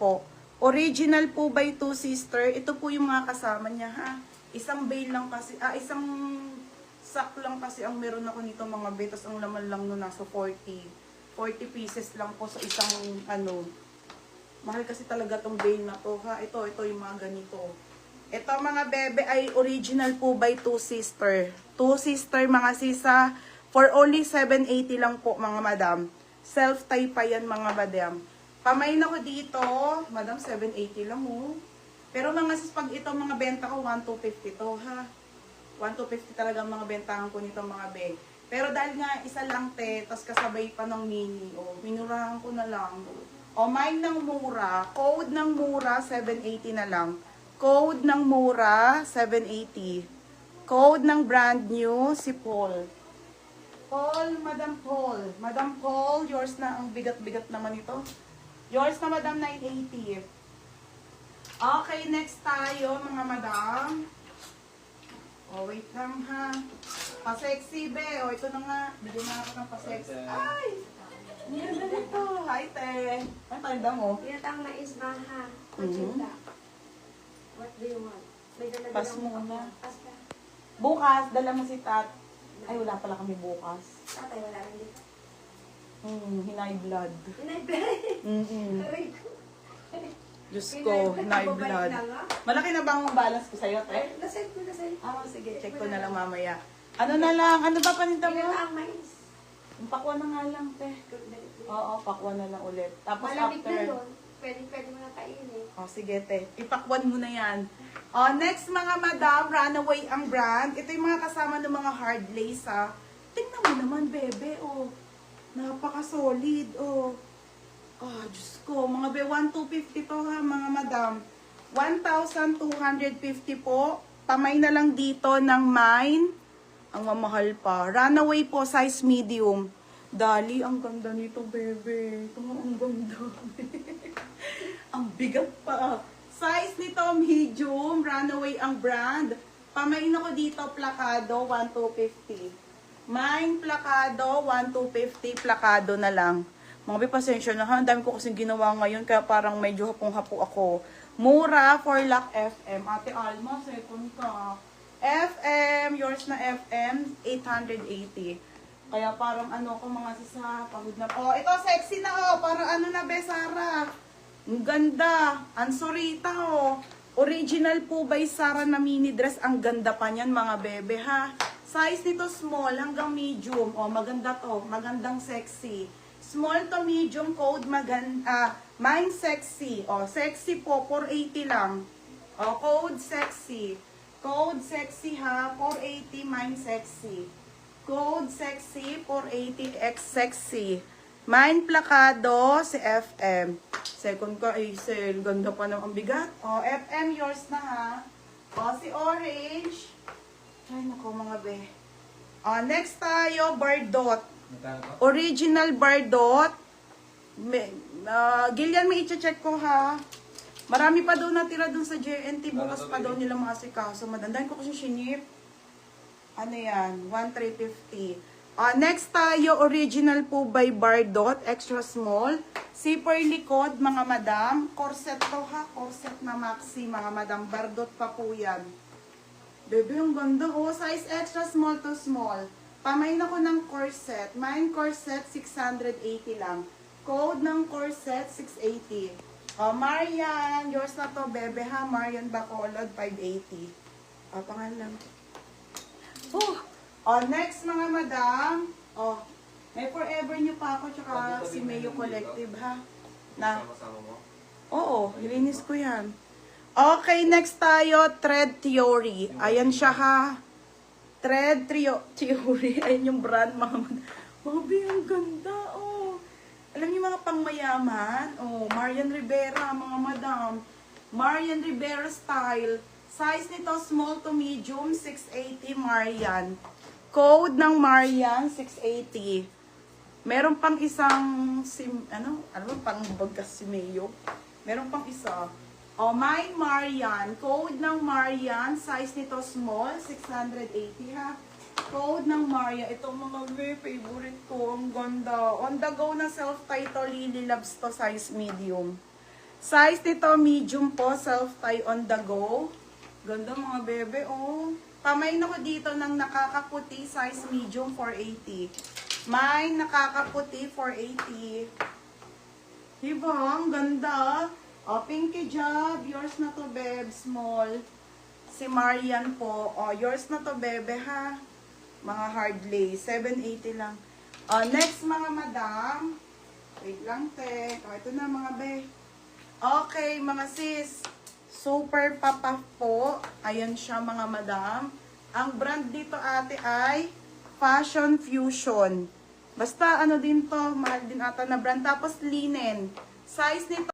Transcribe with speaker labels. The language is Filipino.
Speaker 1: po. Original po by Two Sister. Ito po yung mga kasama niya, ha. Isang bale lang kasi, isang sack lang kasi ang meron ako nito mga be. Tapos ang laman lang nun nasa 40 pieces lang po sa isang ano. Mahal kasi talaga tong bale na to, ha. Ito yung mga ganito. Ito mga bebe ay original po by Two Sister. Two Sister mga sisa. For only 780 lang po mga madam. Self-tie pa yan mga madam. Pamain ako dito. Madam, 780 lang oh. Pero mga sis, pag ito mga benta ko, 1,250 to ha. 1,250 talaga mga bentahan ko nito mga be. Pero dahil nga isa lang te, tas kasabay pa ng mini. Oh, minurahan ko na lang. O, mine ng mura. Code ng mura, 780 na lang. Code ng mura, 780. Code ng brand new, si Paul. Paul, Madam Paul. Madam Paul, yours na. Ang bigat-bigat naman ito. Yours na, Madam, 980. Okay, next tayo, mga Madam. Oh, wait lang, ha. Pa-sexy, be. Oh, ito na nga. Bigyan na ako ng pa-sexy. Ay! Niyan na dito. Hi, te. Ang tanda mo?
Speaker 2: Pinatang na isbaha. Kuchinta. What do you want? May dala-dala
Speaker 1: Pas muna.
Speaker 2: Pas ka.
Speaker 1: Bukas, dala mo si Tat. Ay, wala pala kami bukas.
Speaker 2: Tatay, wala rin dito.
Speaker 1: Hinay blood.
Speaker 2: Inay, aray ko.
Speaker 1: Diyos ko, hinay blood. Malaki na bang balance ko sa'yo, te?
Speaker 2: Lasay ko, lasay.
Speaker 1: Sige, check ko na lang mamaya. Ano na lang? Ano ba paninta mo?
Speaker 2: Pinata ang mais.
Speaker 1: Pakwa na nga lang, te. Oo, pakwa na lang ulit. Tapos
Speaker 2: Malamig
Speaker 1: after...
Speaker 2: na yun. Pwede mo na kainin.
Speaker 1: Sige, te. Ipakwan mo na yan. Next, mga madam, Runaway ang brand. Ito yung mga kasama ng mga hard lace, ha. Tingnan mo naman, bebe, napaka-solid, Diyos ko. Mga be, 1,250 to, ha, mga madam. 1,250 po. Pamay na lang dito ng mine. Ang mamahal pa. Runaway po, size medium. Dali, ang ganda nito, bebe. Ito nga, ang ganda. Ang bigat pa. Size nito, medium. Runaway ang brand. Pamain ako dito, plakado, 1,250. Mine, plakado, 1,250. Plakado na lang. Mga be, pasensya na ha. Ang dami ko kasing ginawa ngayon, kaya parang medyo hapong-hapo ako. Mura, for Lock FM. Ate Alma, second ka. FM, yours na FM, 880. Kaya parang ano ko mga sisa, pagod na. Ito sexy na parang ano na be, Sarah. Ang ganda. Ansorita Original po by Sarah na mini dress. Ang ganda pa niyan mga bebe ha. Size nito small hanggang medium. Maganda to. Magandang sexy. Small to medium, code maganda. Mine sexy. Sexy po, 480 lang. Code sexy. Code sexy ha, 480, mine sexy. Code sexy, 480, X sexy. Mine plakado, si FM. Second ka, Aisel. Ganda pa ng ang bigat. FM, yours na ha. Si Orange. Ay, nako mga be. Next tayo, Bardot. Original Bardot. Gillian, may i-check ko ha. Marami pa daw natira dun sa JNT. Bukas pa daw nila maasikaso. Madandahan ko kasi sinip. Ano yan? 1,350. Next tayo, original po by Bardot. Extra small. Zipper likod, mga madam. Corset to ha. Corset na maxi, mga madam. Bardot pa po yan. Bebe, ang ganda. Size extra small to small. Pamain ako ng corset. Mine corset, 680 lang. Code ng corset, 680. Marian, yours na to, bebe ha. Marian Bacolod, 580. Pangalan. Next mga madam. May Forever New pa ako, tsaka si Mayo Collective ha. Nilinis ko yan. Okay, next tayo, Thread Theory. Ayan siya ha. Thread Theory. Ayan yung brand mga madam. Mabi, ang ganda, Alam niyo mga pangmayaman? Marian Rivera, mga madam. Marian Rivera style. Size nito, small to medium, 680 Marian. Code ng Marian, 680. Meron pang isang, pang bagas si Mayo. Meron pang isa. Mine Marian. Code ng Marian. Size nito, small, 680 ha. Code ng Maria. Itong mga favorite ko. Ang ganda. On the go na self-title. Lily Loves to, size medium. Size nito, medium po, self-tie on the go. Ganda mga bebe, oh. Pamain ako dito ng nakakaputi, size medium, 480. Mine, nakakaputi, 480. Diba? Ang ganda. O, Pinky Job. Yours na to, beb. Small. Si Marian po. O, yours na to, bebe, ha? Mga hard lace. 780 lang. O, next, mga madam. Wait lang, te. O, ito na, mga be. Okay, mga sis. Super papa po. Ayan siya, mga madam. Ang brand dito, ate, ay Fashion Fusion. Basta, ano din to. Mahal din ata na brand. Tapos, linen. Size nito.